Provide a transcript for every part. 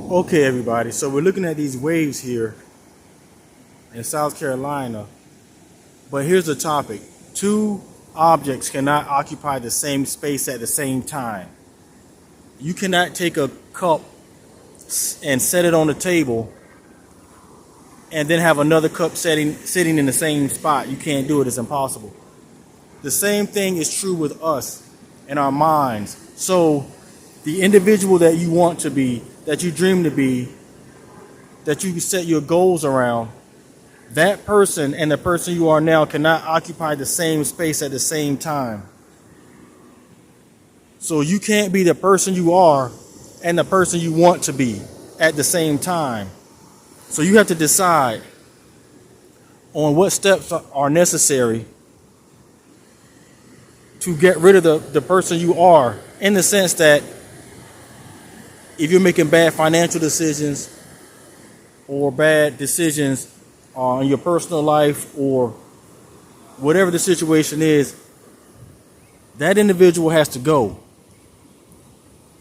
Okay, everybody, so we're looking at these waves here in South Carolina, but here's the topic. Two objects cannot occupy the same space at the same time. You cannot take a cup and set it on the table and then have another cup sitting in the same spot. You can't do it. It's impossible. The same thing is true with us and our minds. So the individual that you want to be, that you dream to be, that you set your goals around, that person and the person you are now cannot occupy the same space at the same time. So you can't be the person you are and the person you want to be at the same time. So you have to decide on what steps are necessary to get rid of the person you are, in the sense that if you're making bad financial decisions or bad decisions in your personal life or whatever the situation is, that individual has to go.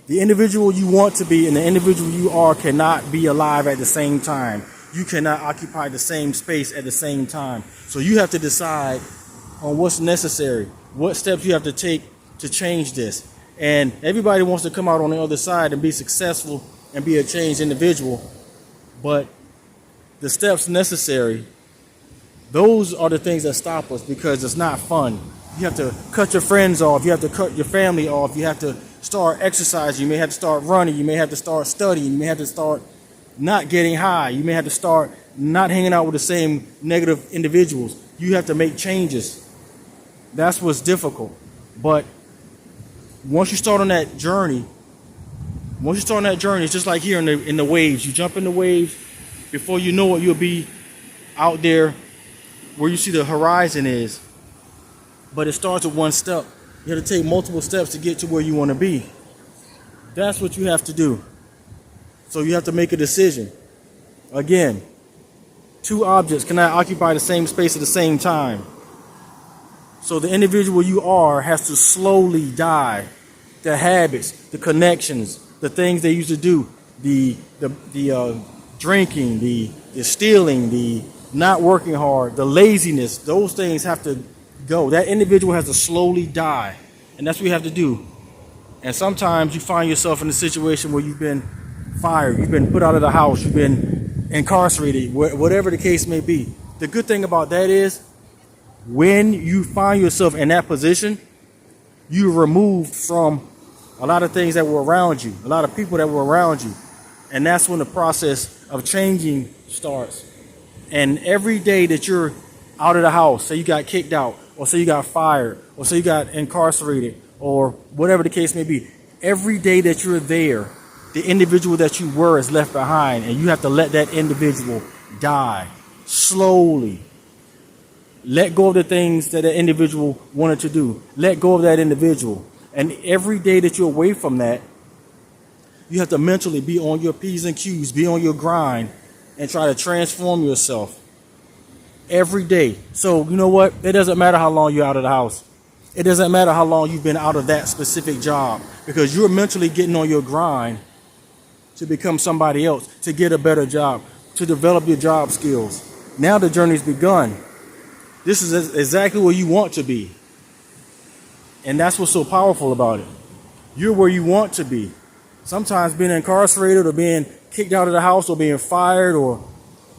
The individual you want to be and the individual you are cannot be alive at the same time. You cannot occupy the same space at the same time. So you have to decide on what's necessary, what steps you have to take to change this. And everybody wants to come out on the other side and be successful and be a changed individual. But the steps necessary, those are the things that stop us, because it's not fun. You have to cut your friends off. You have to cut your family off. You have to start exercising. You may have to start running. You may have to start studying. You may have to start not getting high. You may have to start not hanging out with the same negative individuals. You have to make changes. That's what's difficult. But once you start on that journey, it's just like here in the waves. You jump in the waves, before you know it, you'll be out there where you see the horizon is. But it starts with one step. You have to take multiple steps to get to where you want to be. That's what you have to do. So you have to make a decision. Again, two objects cannot occupy the same space at the same time. So the individual you are has to slowly die. The habits, the connections, the things they used to do, the drinking, the stealing, the not working hard, the laziness, those things have to go. That individual has to slowly die. And that's what you have to do. And sometimes you find yourself in a situation where you've been fired, you've been put out of the house, you've been incarcerated, whatever the case may be. The good thing about that is, when you find yourself in that position, you're removed from a lot of things that were around you, a lot of people that were around you. And that's when the process of changing starts. And every day that you're out of the house, say you got kicked out, or say you got fired, or say you got incarcerated, or whatever the case may be, every day that you're there, the individual that you were is left behind, and you have to let that individual die slowly. Let go of the things that the individual wanted to do. Let go of that individual. And every day that you're away from that, you have to mentally be on your P's and Q's, be on your grind, and try to transform yourself every day. So you know what? It doesn't matter how long you're out of the house. It doesn't matter how long you've been out of that specific job, because you're mentally getting on your grind to become somebody else, to get a better job, to develop your job skills. Now the journey's begun. This is exactly where you want to be. And that's what's so powerful about it. You're where you want to be. Sometimes being incarcerated or being kicked out of the house or being fired or,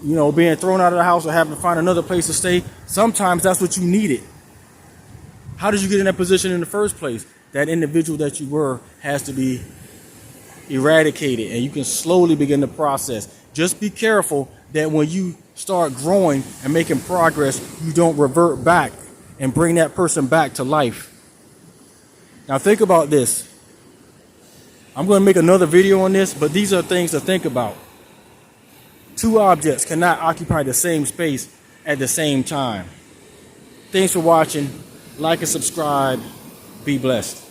being thrown out of the house or having to find another place to stay, sometimes that's what you needed. How did you get in that position in the first place? That individual that you were has to be eradicated, and you can slowly begin the process. Just be careful that when you start growing and making progress, you don't revert back and bring that person back to life. Now think about this. I'm going to make another video on this, but these are things to think about. Two objects cannot occupy the same space at the same time. Thanks for watching. Like and subscribe. Be blessed.